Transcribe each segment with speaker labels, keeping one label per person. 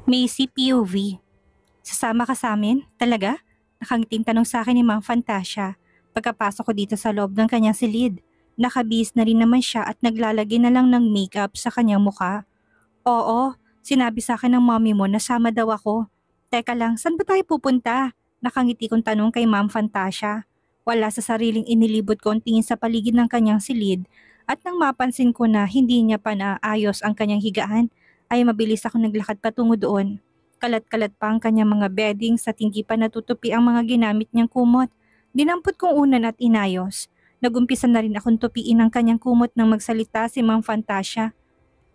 Speaker 1: Macy POV. Sasama ka sa amin? Talaga? Nakangiting tanong sa akin ni Mang Fantasia. Pagkapasok ko dito sa loob ng kanyang silid. Nakabihis na rin naman siya at naglalagay na lang ng makeup sa kanyang mukha. Oo, sinabi sa akin ng mommy mo na sama daw ako. Teka lang, saan ba tayo pupunta? Nakangiti kong tanong kay Ma'am Fantasia. Wala sa sariling inilibot ko ang tingin sa paligid ng kanyang silid at nang mapansin ko na hindi niya pa naayos ang kanyang higaan, ay mabilis ako naglakad patungo doon. Kalat-kalat pa ang kanyang mga beddings at hindi pa natutupi ang mga ginamit niyang kumot. Dinampot kong unan at inayos. Nagumpisa na rin akong tupiin ang kanyang kumot nang magsalita si Ma'am Fantasia.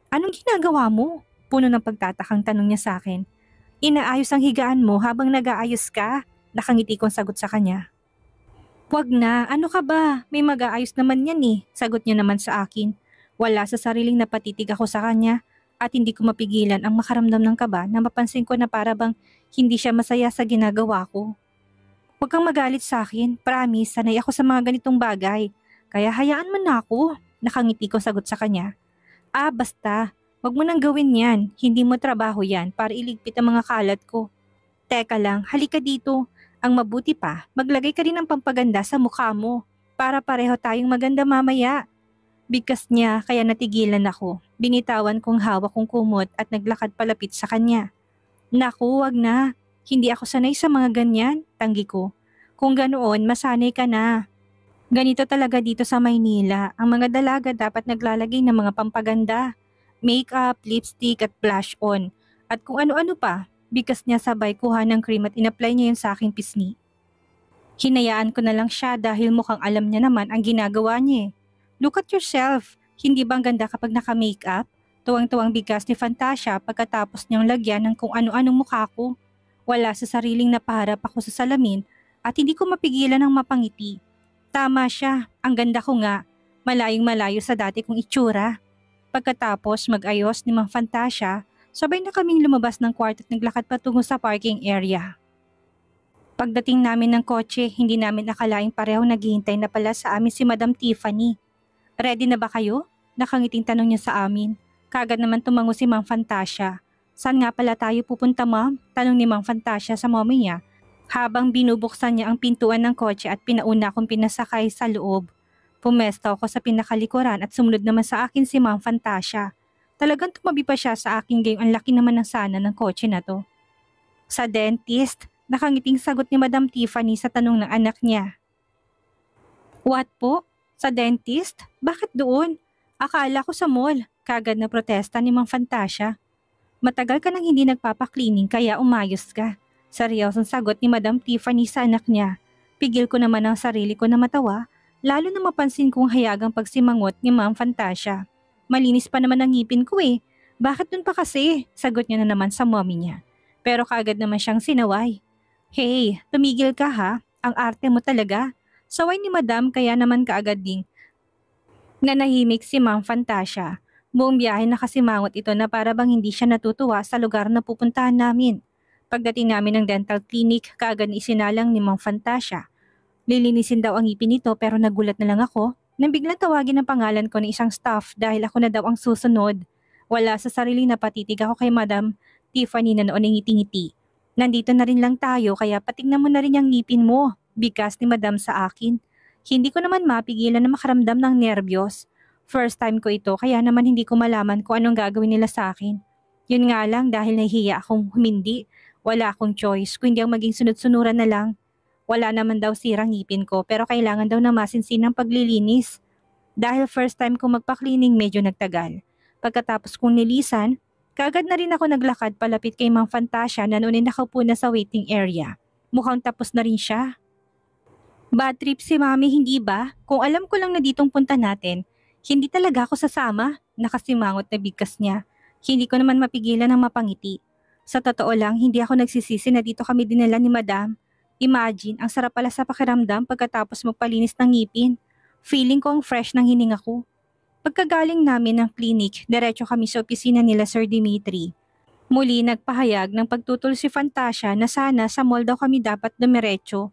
Speaker 1: Anong ginagawa mo? Puno ng pagtatakang tanong niya sa akin. Inaayos ang higaan mo habang nag-aayos ka? Nakangiti kong sagot sa kanya. Wag na, ano ka ba? May mag-aayos naman yan eh, sagot niya naman sa akin. Wala sa sariling napatitig ako sa kanya at hindi ko mapigilan ang makaramdam ng kaba na mapansin ko na para bang hindi siya masaya sa ginagawa ko. Huwag kang magalit sa akin, promise, sanay ako sa mga ganitong bagay. Kaya hayaan mo na ako, nakangiti ko sagot sa kanya. Basta, wag mo nang gawin yan, hindi mo trabaho yan para iligpit ang mga kalat ko. Teka lang, halika dito. Ang mabuti pa, maglagay ka rin ng pampaganda sa mukha mo para pareho tayong maganda mamaya. Bigkas niya kaya natigilan ako. Binitawan kong hawak kong kumot at naglakad palapit sa kanya. Naku, wag na. Hindi ako sanay sa mga ganyan, tanggi ko. Kung ganoon, masanay ka na. Ganito talaga dito sa Maynila. Ang mga dalaga dapat naglalagay ng mga pampaganda. Makeup, lipstick at blush on. At kung ano-ano pa. Bigkas niya sabay kuha ng cream at in-apply niya yun sa aking pisngi. Hinayaan ko na lang siya dahil mukhang alam niya naman ang ginagawa niya. Look at yourself. Hindi bang ganda kapag naka-makeup? Tuwang-tuwang bigkas ni Fantasia pagkatapos niyang lagyan ng kung ano-anong mukha ko. Wala sa sariling napaharap ako sa salamin at hindi ko mapigilan ng mapangiti. Tama siya, ang ganda ko nga. Malayong malayo sa dati kong itsura. Pagkatapos mag-ayos ni Mang Fantasia, sabay na kaming lumabas ng kwarto at naglakad patungo sa parking area. Pagdating namin ng kotse, hindi namin akalaing pareho naghihintay na pala sa amin si Madam Tiffany. Ready na ba kayo? Nakangiting tanong niya sa amin. Kagad naman tumango si Mang Fantasia. Saan nga pala tayo pupunta, ma'am? Tanong ni Mang Fantasia sa mommy niya. Habang binubuksan niya ang pintuan ng kotse at pinauna akong pinasakay sa loob. Pumesto ako sa pinakalikuran at sumunod naman sa akin si Mang Fantasia. Talagang tumabi pa siya sa aking gayong ang laki naman ng sana ng kotse na to. Sa dentist, nakangiting sagot ni Madam Tiffany sa tanong ng anak niya. What po? Sa dentist? Bakit doon? Akala ko sa mall. Kagad na protesta ni Mang Fantasia. Matagal ka nang hindi nagpapaklining kaya umayos ka. Seryosong sagot ni Madam Tiffany sa anak niya. Pigil ko naman ang sarili ko na matawa, lalo na mapansin kong hayagang pagsimangot ni Mang Fantasia. Malinis pa naman ang ngipin ko eh. Bakit dun pa kasi? Sagot niya na naman sa mommy niya. Pero kaagad naman siyang sinaway. Hey, tumigil ka ha. Ang arte mo talaga. Saway ni Madam kaya naman kaagad ding nanahimik si Mang Fantasia. Buong biyahe nakasimangot ito na para bang hindi siya natutuwa sa lugar na pupuntahan namin. Pagdating namin ng dental clinic, kaagad na isinalang ni Mang Fantasia. Lilinisin daw ang ngipin nito pero nagulat na lang ako nang biglang tawagin ang pangalan ko ng isang staff dahil ako na daw ang susunod. Wala sa sarili na patitig ako kay Madam Tiffany na noon ay ngiti-ngiti. Nandito na rin lang tayo kaya patignan mo na rin yung ngipin mo, bigkas ni Madam sa akin. Hindi ko naman mapigilan na makaramdam ng nerbiyos. First time ko ito kaya naman hindi ko malaman kung anong gagawin nila sa akin. Yun nga lang dahil nahihiya akong humindi. Wala akong choice kundi ang maging sunod-sunuran na lang. Wala naman daw sirang ngipin ko pero kailangan daw na masinsin ng paglilinis. Dahil first time ko magpa-cleaning medyo nagtagal. Pagkatapos kong nilisan, kaagad na rin ako naglakad palapit kay Mang Fantasia na noon ay nakaupo na sa waiting area. Mukhang tapos na rin siya. Bad trip si Mami, hindi ba? Kung alam ko lang na ditong punta natin, hindi talaga ako sasama. Nakasimangot na bigkas niya. Hindi ko naman mapigilan ng mapangiti. Sa totoo lang, hindi ako nagsisisi na dito kami dinala ni Madam. Imagine, ang sarap pala sa pakiramdam pagkatapos magpalinis ng ngipin. Feeling ko ang fresh ng hininga ko. Pagkagaling namin ng clinic, diretso kami sa opisina nila Sir Dimitri. Muli nagpahayag ng pagtutol si Fantasia na sana sa mall daw kami dapat dumiretso.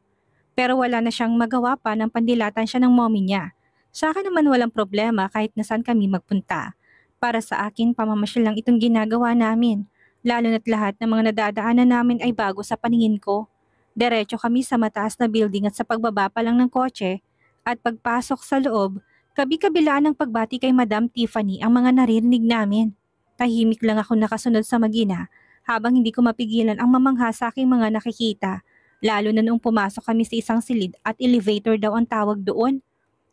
Speaker 1: Pero wala na siyang magawa pa nang pandilatan siya ng mommy niya. Sa akin naman walang problema kahit na saan kami magpunta. Para sa akin, pamamasyal lang itong ginagawa namin. Lalo na't lahat ng mga nadadaanan namin ay bago sa paningin ko. Diretso kami sa mataas na building at sa pagbaba pa lang ng kotse at pagpasok sa loob, kabi-kabilaan ng pagbati kay Madam Tiffany ang mga naririnig namin. Tahimik lang ako nakasunod sa magina habang hindi ko mapigilan ang mamangha sa aking mga nakikita. Lalo na noong pumasok kami sa isang silid at elevator daw ang tawag doon.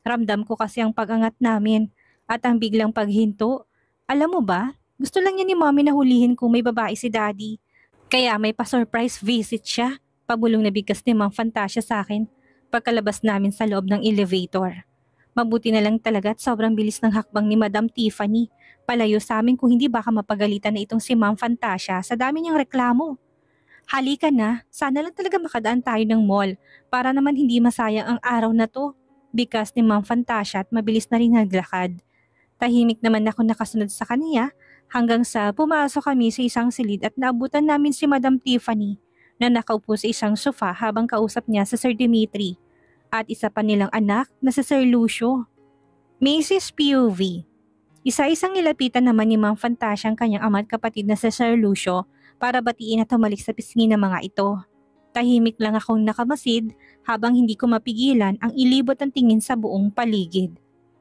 Speaker 1: Ramdam ko kasi ang pag-angat namin at ang biglang paghinto. Alam mo ba, gusto lang niya ni Mommy na hulihin kung may babae si Daddy. Kaya may pa-surprise visit siya. Pabulong na bigkas ni Mang Fantasia sa akin pagkalabas namin sa loob ng elevator. Mabuti na lang talaga at sobrang bilis ng hakbang ni Madam Tiffany. Palayo sa amin kung hindi baka mapagalitan na itong si Mang Fantasia sa dami niyang reklamo. Halika na, sana lang talaga makadaan tayo ng mall para naman hindi masayang ang araw na to. Bikas ni Mang Fantasia at mabilis na rin naglakad. Tahimik naman ako nakasunod sa kanya hanggang sa pumasok kami sa isang silid at naabutan namin si Madam Tiffany na nakaupo sa isang sofa habang kausap niya sa Sir Dimitri at isa pa nilang anak na si Sir Lucio. Mrs. POV. Isa-isang nilapitan naman ni Mang Fantasia ang kanyang ama at kapatid na si Sir Lucio para batiin at humalik sa pisngi ng mga ito. Tahimik lang akong nakamasid habang hindi ko mapigilan ang ilibot ang tingin sa buong paligid.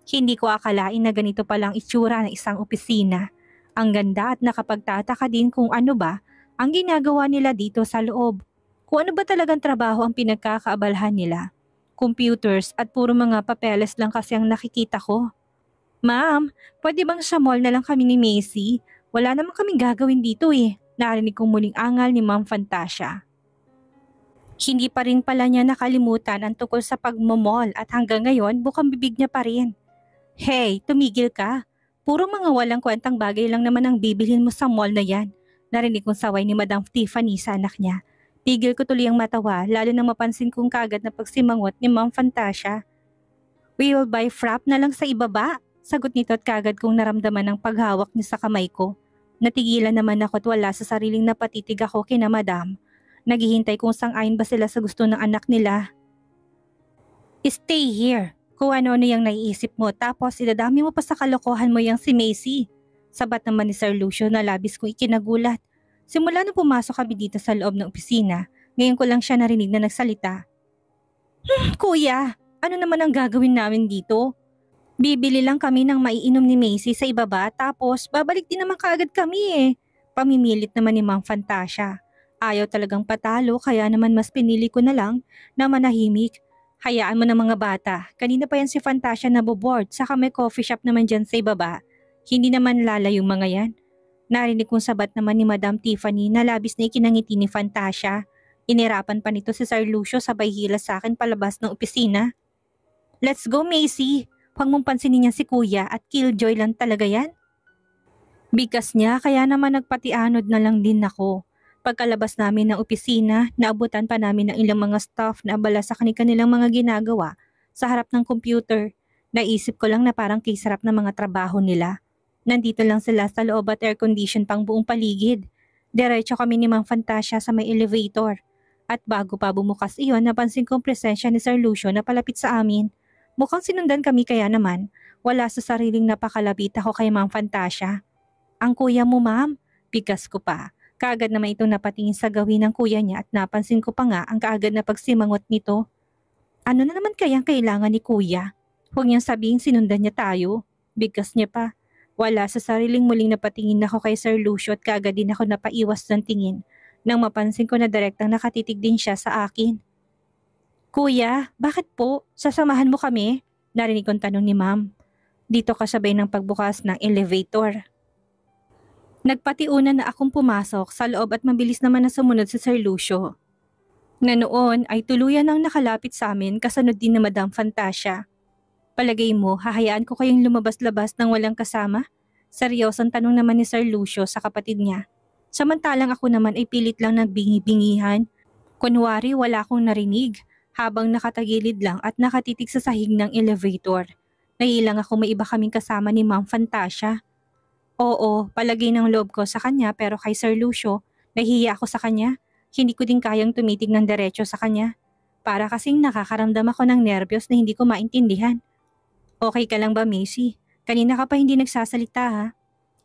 Speaker 1: Hindi ko akalain na ganito palang itsura ng isang opisina. Ang ganda at nakapagtataka din kung ano ba ang ginagawa nila dito sa loob. Kung ano ba talagang trabaho ang pinagkakaabalahan nila. Computers at puro mga papeles lang kasi ang nakikita ko. Ma'am, pwede bang sa mall na lang kami ni Macy? Wala naman kaming gagawin dito eh. Narinig kong muling angal ni Ma'am Fantasia. Hindi pa rin pala niya nakalimutan ang tungkol sa pagmamall at hanggang ngayon bukang bibig niya pa rin. Hey, tumigil ka. Puro mga walang kwentang bagay lang naman ang bibilhin mo sa mall na yan. Narinig kong saway ni Madam Tiffany sa anak niya. Tigil ko tuloy ang matawa lalo na mapansin kong kagad na pagsimangot ni Ma'am Fantasia. We will buy frap na lang sa ibaba. Sagot nito at kagad kong naramdaman ang paghawak niya sa kamay ko. Natigilan naman ako at wala sa sariling napatitig ako kina Madam. Naghihintay kung sang-ayon ba sila sa gusto ng anak nila. Stay here. Kung ano-ano yung naiisip mo tapos idadami mo pa sa kalokohan mo yung si Macy. Sabat naman ni Sir Lucio na labis kong ikinagulat. Simula nung pumasok kami dito sa loob ng opisina, ngayon ko lang siya narinig na nagsalita. Kuya, ano naman ang gagawin namin dito? Bibili lang kami ng maiinom ni Macy sa ibaba tapos babalik din naman kaagad kami eh. Pamimilit naman ni Mang Fantasia. Ayaw talagang patalo kaya naman mas pinili ko na lang na manahimik. Hayaan mo na mga bata, kanina pa yan si Fantasia na boboard saka may coffee shop naman dyan sa ibaba. Hindi naman lalayo yung mga yan. Narinig kong sabat naman ni Madam Tiffany na labis na ikinangiti ni Fantasia. Inirapan pa nito si Sir Lucio sabay hila sa akin palabas ng opisina. Let's go Macy! Huwag mong pansinin niya si kuya at killjoy lang talaga yan. Bigas niya kaya naman nagpatianod na lang din ako. Pagkalabas namin ng opisina, naabutan pa namin ng ilang mga staff na abala sa kanilang mga ginagawa sa harap ng computer. Naisip ko lang na parang kisarap na mga trabaho nila. Nandito lang sila sa loob at air condition pang buong paligid. Diretso kami ni Mang Fantasia sa may elevator. At bago pa bumukas iyon, napansin kong presensya ni Sir Lucio na palapit sa amin. Mukhang sinundan kami kaya naman, wala sa sariling napakalapit ako kay Mang Fantasia. Ang kuya mo ma'am, bigas ko pa. Kaagad naman itong napatingin sa gawin ng kuya niya at napansin ko pa nga ang kaagad na pagsimangot nito. Ano na naman kayang kailangan ni kuya? Huwag niyang sabihin sinundan niya tayo. Bigas niya pa. Wala sa sariling muling napatingin ako kay Sir Lucio at kaagad din ako napaiwas ng tingin nang mapansin ko na direktang nakatitig din siya sa akin. Kuya, bakit po? Sasamahan mo kami? Narinig kong tanong ni ma'am. Dito kasabay ng pagbukas ng elevator. Nagpatiuna na akong pumasok sa loob at mabilis naman na sumunod si Sir Lucio. Na noon ay tuluyan ang nakalapit sa amin kasunod din na Madam Fantasia. Palagay mo, hahayaan ko kayong lumabas-labas ng walang kasama? Seryosong tanong naman ni Sir Lucio sa kapatid niya. Samantalang ako naman ay pilit lang nagbingi-bingihan. Kunwari wala akong narinig habang nakatagilid lang at nakatitig sa sahig ng elevator. Nahilang ako may iba kaming kasama ni Ma'am Fantasia. Oo, palagay ng loob ko sa kanya pero kay Sir Lucio, nahihiya ako sa kanya. Hindi ko din kayang tumitig ng diretso sa kanya. Para kasing nakakaramdam ako ng nervyos na hindi ko maintindihan. Okay ka lang ba, Macy? Kanina ka pa hindi nagsasalita ha?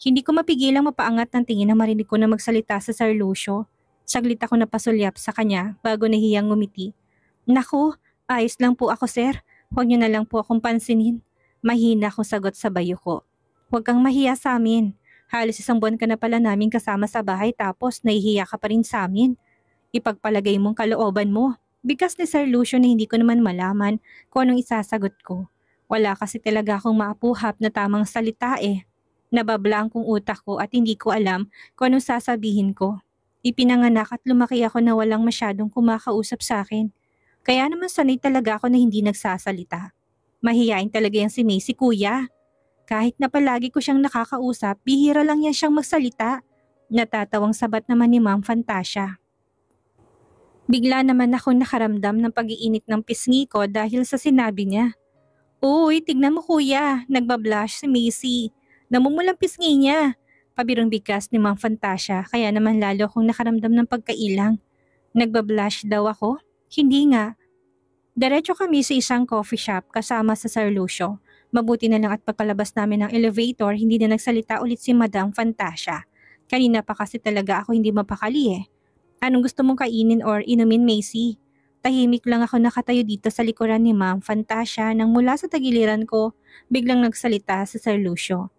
Speaker 1: Hindi ko mapigilang mapaangat ng tingin na marinig ko na magsalita sa Sir Lucio. Saglit ako napasulyap sa kanya bago nahiyang ngumiti. Naku, ayos lang po ako sir. Huwag niyo na lang po akong pansinin. Mahina akong sagot sa bayo ko. Huwag kang mahiya sa amin. Halos 1 buwan ka na pala namin kasama sa bahay tapos nahihiya ka pa rin sa amin. Ipagpalagay mong kalooban mo. Bigas ni Sir Lucio na hindi ko naman malaman kung anong isasagot ko. Wala kasi talaga akong maapuhap na tamang salita eh. Nababla ang kong utak ko at hindi ko alam kung anong sasabihin ko. Ipinanganak at lumaki ako na walang masyadong kumakausap sa akin. Kaya naman sanay talaga ako na hindi nagsasalita. Mahiyain talaga yan si Macy kuya. Kahit na palagi ko siyang nakakausap, bihira lang yan siyang magsalita. Natatawang sabat naman ni Ma'am Fantasia. Bigla naman ako nakaramdam ng pag-iinit ng pisngi ko dahil sa sinabi niya. Uy, tignan mo kuya, nagbablush si Macy. Namumulang pisngi niya. Pabirong bigkas ni Ma'am Fantasia kaya naman lalo akong nakaramdam ng pagkailang. Nagbablush daw ako? Hindi nga. Diretso kami sa isang coffee shop kasama sa Sir Lucio. Mabuti na lang at pagkalabas namin ng elevator hindi na nagsalita ulit si Madam Fantasia. Kanina pa kasi talaga ako hindi mapakali eh. Anong gusto mong kainin or inumin Macy? Tahimik lang ako nakatayo dito sa likuran ni Ma'am Fantasia nang mula sa tagiliran ko biglang nagsalita si Sir Lucio.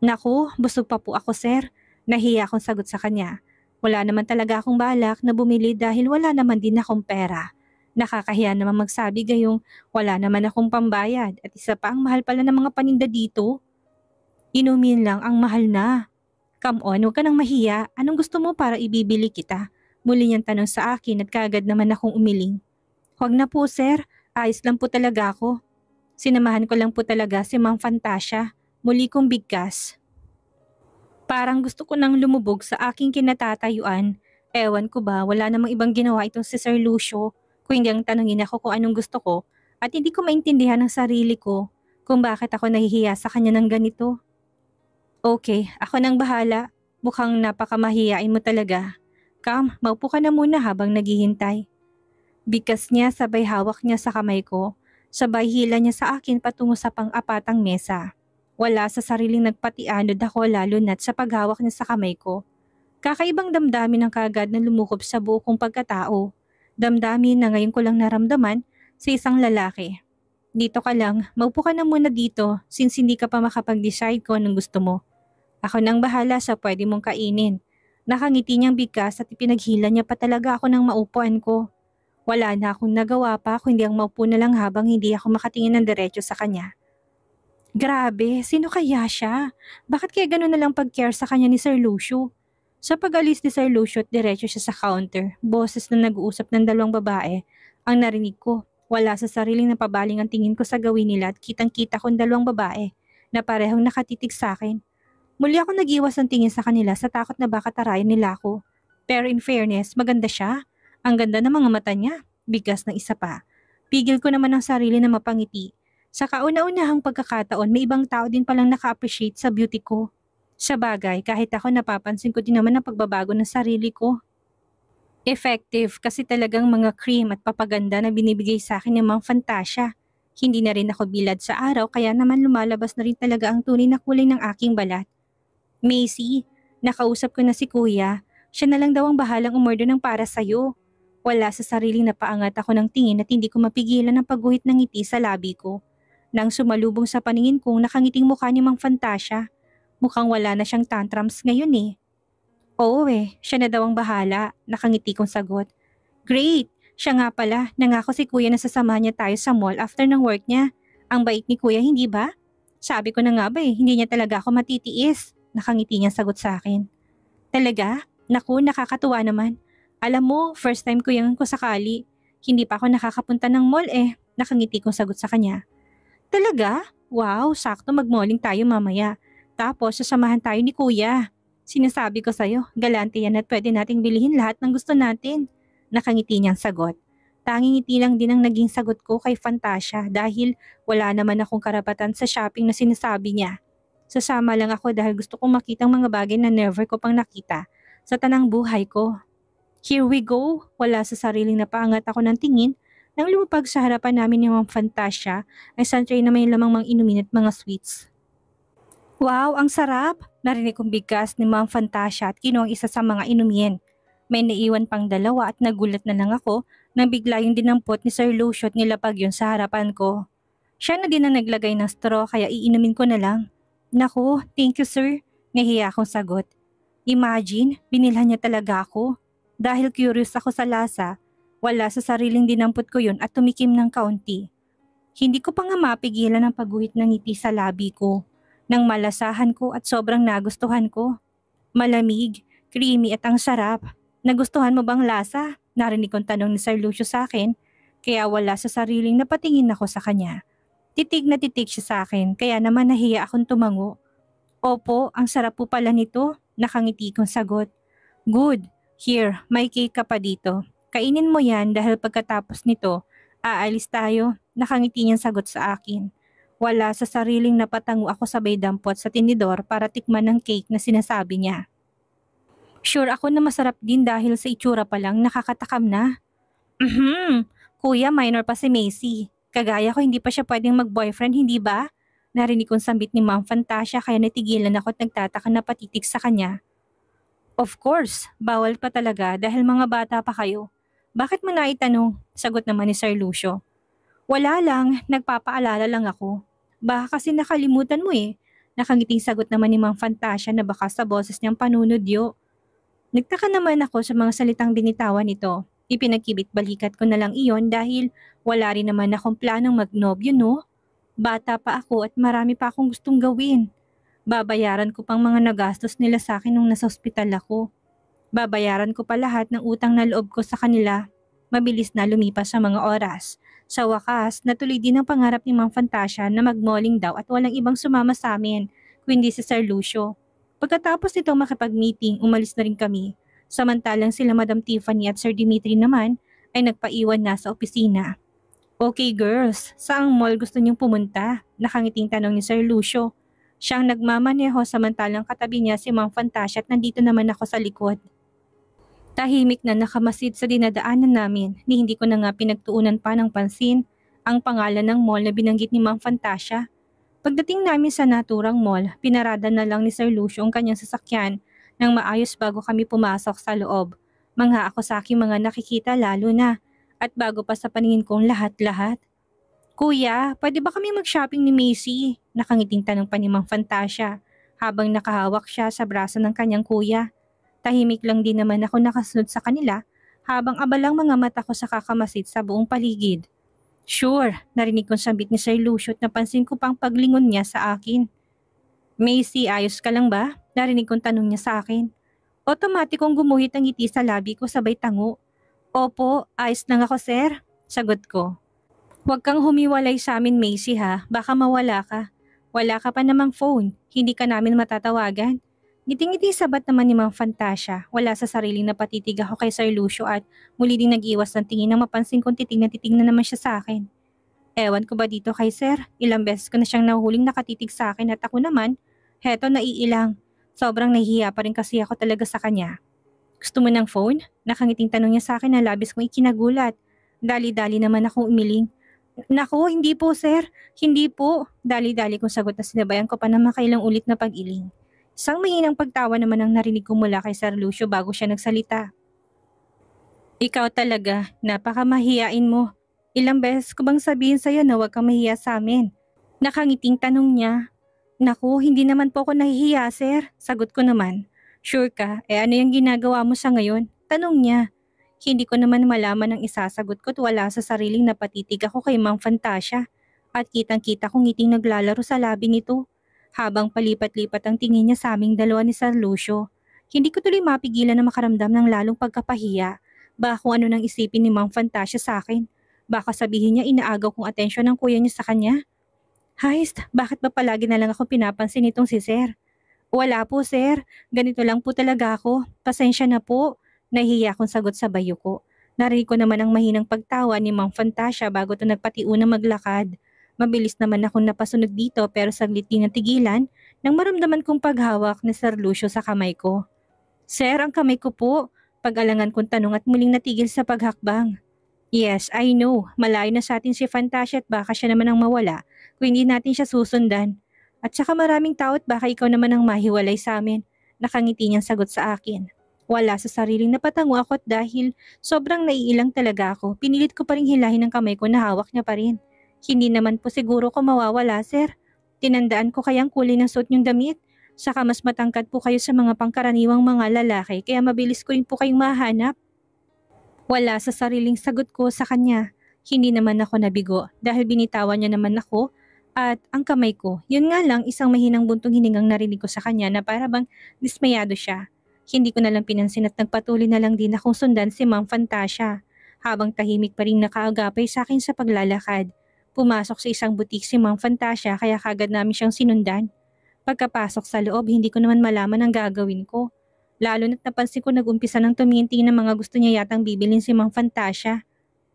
Speaker 1: Naku, busog pa po ako sir. Nahiya akong sagot sa kanya. Wala naman talaga akong balak na bumili dahil wala naman din akong pera. Nakakahiya naman magsabi gayong wala naman akong pambayad at isa pa ang mahal pala ng mga paninda dito. Inumin lang ang mahal na. Come on, huwag ka nang mahiya. Anong gusto mo para ibibili kita? Muli niyang tanong sa akin at kaagad naman akong umiling. Huwag na po sir, ayos lang po talaga ako. Sinamahan ko lang po talaga si Ma'am Fantasia. Muli kong bigkas. Parang gusto ko nang lumubog sa aking kinatatayuan. Ewan ko ba, wala namang ibang ginawa itong si Sir Lucio kung hindi ang tanungin ako kung anong gusto ko at hindi ko maintindihan ang sarili ko kung bakit ako nahihiya sa kanya ng ganito. Okay, ako nang bahala. Mukhang napakamahiyain mo talaga. Come, maupo ka na muna habang naghihintay. Bigkas niya sabay hawak niya sa kamay ko, sabay hila niya sa akin patungo sa pang-apatang mesa. Wala sa sariling nagpatianod ako lalo na't sa paghawak niya sa kamay ko. Kakaibang damdamin ang kaagad na lumukob sa buo kong pagkatao. Damdamin na ngayon ko lang naramdaman sa isang lalaki. Dito ka lang, maupo ka na muna dito since hindi ka pa makapag-decide kung anong gusto mo. Ako nang bahala sa pwede mong kainin. Nakangiti niyang bigkas at ipinaghila niya pa talaga ako ng maupuan ko. Wala na akong nagawa pa kundi ang maupo na lang habang hindi ako makatingin ng diretso sa kanya. Grabe, sino kaya siya? Bakit kaya gano'n na lang pag-care sa kanya ni Sir Lucio? Sa pag-alis ni Sir Lucio at diretso siya sa counter, boses na nag-uusap ng 2 babae, ang narinig ko. Wala sa sariling napabaling ang tingin ko sa gawin nila at kitang-kita kong 2 babae na parehong nakatitig sa akin. Muli ako nag-iwas ng tingin sa kanila sa takot na baka tarayan nila ako. Pero in fairness, maganda siya. Ang ganda ng mga mata niya. Bigas ng isa pa. Pigil ko naman ang sarili na mapangiti. Sa kauna-unahang pagkakataon, may ibang tao din palang naka-appreciate sa beauty ko. Sa bagay, kahit ako napapansin ko din naman ang pagbabago ng sarili ko. Effective kasi talagang mga cream at papaganda na binibigay sa akin ng mga Fantasia. Hindi na rin ako bilad sa araw kaya naman lumalabas na rin talaga ang tunay na kulay ng aking balat. Macy, nakausap ko na si kuya. Siya na lang daw ang bahalang umorder ng para sa'yo. Wala sa sariling napaangat ako ng tingin at hindi ko mapigilan ang pagguhit ng ngiti sa labi ko. Nang sumalubong sa paningin kong nakangiting mukha ni Mang Fantasia. Mukhang wala na siyang tantrums ngayon eh. Oo siya na daw ang bahala, nakangiti kong sagot. Great! Siya nga pala, nangako si kuya na sasamahan niya tayo sa mall after ng work niya. Ang bait ni kuya, hindi ba? Sabi ko na nga ba hindi niya talaga ako matitiis. Nakangiti niya sagot sa akin. Talaga? Naku, nakakatuwa naman. Alam mo, first time ko yung sakali. Hindi pa ako nakakapunta ng mall eh. Nakangiti kong sagot sa kanya. Talaga? Wow, sakto mag-malling tayo mamaya. Tapos sasamahan tayo ni kuya. Sinasabi ko sa'yo, galante yan at pwede nating bilihin lahat ng gusto natin. Nakangiti niyang sagot. Tanging ngiti lang din ang naging sagot ko kay Fantasia dahil wala naman akong karapatan sa shopping na sinasabi niya. Sasama lang ako dahil gusto kong makita ang mga bagay na never ko pang nakita sa tanang buhay ko. Here we go. Wala sa sariling napaangat ako ng tingin. Nang lumapag sa harapan namin ng mga Fantasia ay isang tray na may lamang mga inumin at mga sweets. Wow, ang sarap! Narinig kong bigkas ni Ma'am Fantasia at kinuha ang isa sa mga inumin. May naiwan pang dalawa at nagulat na lang ako nang bigla yung dinampot ni Sir Lucio at nilapag yun sa harapan ko. Siya na din ang naglagay ng straw kaya iinumin ko na lang. Naku, thank you sir. Nahiya akong sagot. Imagine, binilhan niya talaga ako. Dahil curious ako sa lasa, wala sa sariling dinampot ko yun at tumikim ng kaunti. Hindi ko pa nga mapigilan ang pagguhit ng ngiti sa labi ko. Nang malasahan ko at sobrang nagustuhan ko. Malamig, creamy at ang sarap. Nagustuhan mo bang lasa? Narinig kong tanong ni Sir Lucio sa akin, kaya wala sa sariling napatingin ako sa kanya. Titig na titig siya sa akin, kaya naman nahiya akong tumango. Opo, ang sarap po pala nito, nakangiti kong sagot. Good, here, may cake ka pa dito. Kainin mo yan dahil pagkatapos nito, aalis tayo, nakangiti niyang sagot sa akin. Wala sa sariling napatango ako sabay dampot sa tinidor para tikman ng cake na sinasabi niya. Sure ako na masarap din dahil sa itsura pa lang nakakatakam na. Kuya, minor pa si Macy. Kagaya ko hindi pa siya pwedeng mag-boyfriend, hindi ba? Narinig kong sambit ni Ma'am Fantasia kaya natigilan ako at nagtataka na patitig sa kanya. Of course, bawal pa talaga dahil mga bata pa kayo. Bakit mo naitanong? Sagot naman ni Sir Lucio. Wala lang, nagpapaalala lang ako. Baka kasi nakalimutan mo eh. Nakangiting sagot naman ni Ma'am Fantasia na baka sa boses niyang panunodyo. Nagtaka naman ako sa mga salitang binitawan nito. Ipinagkibit-balikat ko na lang iyon dahil wala rin naman akong planong magnobyo no. Bata pa ako at marami pa akong gustong gawin. Babayaran ko pang mga nagastos nila sa akin nung nasa ospital ako. Babayaran ko pa lahat ng utang na loob ko sa kanila. Mabilis na lumipas sa mga oras. Sa wakas, natuloy din ang pangarap ni Ma'am Fantasia na mag-malling daw at walang ibang sumama sa amin, kundi si Sir Lucio. Pagkatapos nitong makipag-meeting, umalis na rin kami. Samantalang sila Madam Tiffany at Sir Dimitri naman ay nagpaiwan na sa opisina. Okay girls, saang mall gusto niyong pumunta? Nakangiting tanong ni Sir Lucio. Siyang nagmamaneho samantalang katabi niya si Ma'am Fantasia at nandito naman ako sa likod. Tahimik na nakamasid sa dinadaanan namin ni hindi ko na nga pinagtuunan pa ng pansin ang pangalan ng mall na binanggit ni Ma'am Fantasia. Pagdating namin sa naturang mall, pinarada na lang ni Sir Lucio ang kanyang sasakyan nang maayos bago kami pumasok sa loob. Mangha ako sa aking mga nakikita lalo na at bago pa sa paningin kong lahat-lahat. Kuya, pwede ba kami mag-shopping ni Macy? Nakangiting tanong pa ni Ma'am Fantasia habang nakahawak siya sa braso ng kanyang kuya. Tahimik lang din naman ako nakasunod sa kanila habang abalang mga mata ko sa kakamasid sa buong paligid. Sure, narinig kong sambit ni Sir Lucio at napansin ko pang paglingon niya sa akin. Macy, ayos ka lang ba? Narinig kong tanong niya sa akin. Otomatikong gumuhit ang ngiti sa labi ko sabay tango. Opo, ayos lang ako sir, sagot ko. Huwag kang humiwalay sa amin Macy ha, baka mawala ka. Wala ka pa namang phone, hindi ka namin matatawagan. Ngiting-ngiti sabat naman ni Ma'am Fantasia, wala sa sariling napatitig ako kay Sir Lucio at muli ding nag-iwas ng tingin nang mapansin kong titig na naman siya sa akin. Ewan ko ba dito kay Sir, ilang beses ko na siyang nahuhuling nakatitig sa akin at ako naman, heto naiilang. Sobrang nahihiya pa rin kasi ako talaga sa kanya. Gusto mo ng phone? Nakangiting tanong niya sa akin na labis kong ikinagulat. Dali-dali naman akong umiling. Naku, hindi po sir, hindi po. Dali-dali kong sagot na sinabayan ko pa na makailang ulit na pag-iling. Isang mahinang pagtawa naman ang narinig ko mula kay Sir Lucio bago siya nagsalita. Ikaw talaga, napakamahiyain mo. Ilang beses ko bang sabihin sa'yo na huwag kang mahiya sa amin? Nakangiting tanong niya. Naku, hindi naman po ako nahihiya sir, sagot ko naman. Sure ka, ano yung ginagawa mo sa ngayon? Tanong niya. Hindi ko naman malaman ang isasagot ko at wala sa sariling napatitig ako kay Ma'am Fantasia. At kitang-kita kong ngiting naglalaro sa labi nito. Habang palipat-lipat ang tingin niya sa aming dalawa ni Sir Lucio. Hindi ko tuloy mapigilan na makaramdam ng lalong pagkapahiya. Baka kung ano nang isipin ni Ma'am Fantasia sa akin. Baka sabihin niya inaagaw kong atensyon ng kuya niya sa kanya. Heist, bakit ba palagi na lang ako pinapansin itong si Sir? Wala po sir, ganito lang po talaga ako. Pasensya na po. Nahihiya akong sagot sa bayo ko. Narinig ko naman ang mahinang pagtawa ni Ma'am Fantasia bago ito nagpatiunang maglakad. Mabilis naman akong napasunod dito pero saglit din natigilan nang maramdaman kong paghawak ni Sir Lucio sa kamay ko. Sir, ang kamay ko po. Pag-alangan kong tanong at muling natigil sa paghakbang. Yes, I know. Malayo na sa atin si Fantasia at baka siya naman ang mawala kung hindi natin siya susundan. At saka maraming tao't baka ikaw naman ang mahiwalay sa amin. Nakangiti niyang sagot sa akin. Wala sa sariling napatango ako at dahil sobrang naiilang talaga ako, pinilit ko pa rin hilahin ang kamay ko na hawak niya pa rin. Hindi naman po siguro ko mawawala, sir. Tinandaan ko kayang kulay ng suot niyong damit. Saka mas matangkad po kayo sa mga pangkaraniwang mga lalaki kaya mabilis ko rin po kayong mahanap. Wala sa sariling sagot ko sa kanya. Hindi naman ako nabigo dahil binitawan niya naman ako at ang kamay ko. Yun nga lang isang mahinang buntong hiningang narinig ko sa kanya na para bang dismayado siya. Hindi ko na lang pinansin at nagpatuloy na lang din akong sundan si Ma'am Fantasia. Habang tahimik pa rin nakaagapay sa akin sa paglalakad. Pumasok sa isang butik si Ma'am Fantasia kaya kagad namin siyang sinundan. Pagkapasok sa loob, hindi ko naman malaman ang gagawin ko. Lalo na't napansin ko nag-umpisa ng tumitingin ng mga gusto niya yatang bibilin si Mang Fantasia.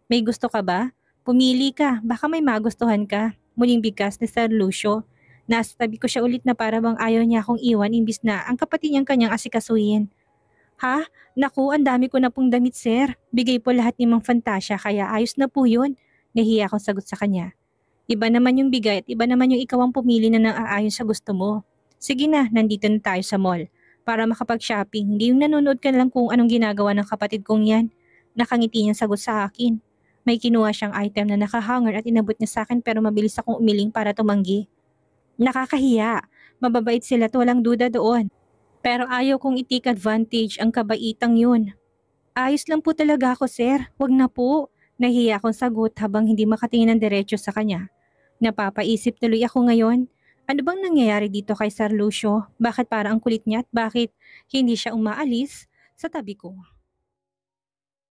Speaker 1: May gusto ka ba? Pumili ka, baka may magustuhan ka. Muling bigkas ni Sir Lucio. Nasa tabi ko siya ulit na para bang ayaw niya akong iwan imbis na ang kapatid niyang kanyang asikasuhin. Ha? Naku, ang dami ko na pong damit, sir. Bigay po lahat ni Mang Fantasia kaya ayos na po yun. Nahiya akong sagot sa kanya. Iba naman yung bigay at iba naman yung ikaw ang pumili na nang-aayon sa gusto mo. Sige na, nandito na tayo sa mall. Para makapag-shopping, hindi yung nanonood ka lang kung anong ginagawa ng kapatid kong yan. Nakangiti niyang sagot sa akin. May kinuha siyang item na nakahanger at inabot niya sa akin pero mabilis akong umiling para tumanggi. Nakakahiya. Mababait sila at walang duda doon. Pero ayaw kong i-take advantage ang kabaitang yun. Ayos lang po talaga ako, sir. Wag na po. Nahiya akong sagot habang hindi makatingin ng diretso sa kanya. Napapaisip tuloy ako ngayon. Ano bang nangyayari dito kay Sir Lucio? Bakit para ang kulit niya at bakit hindi siya umaalis sa tabi ko?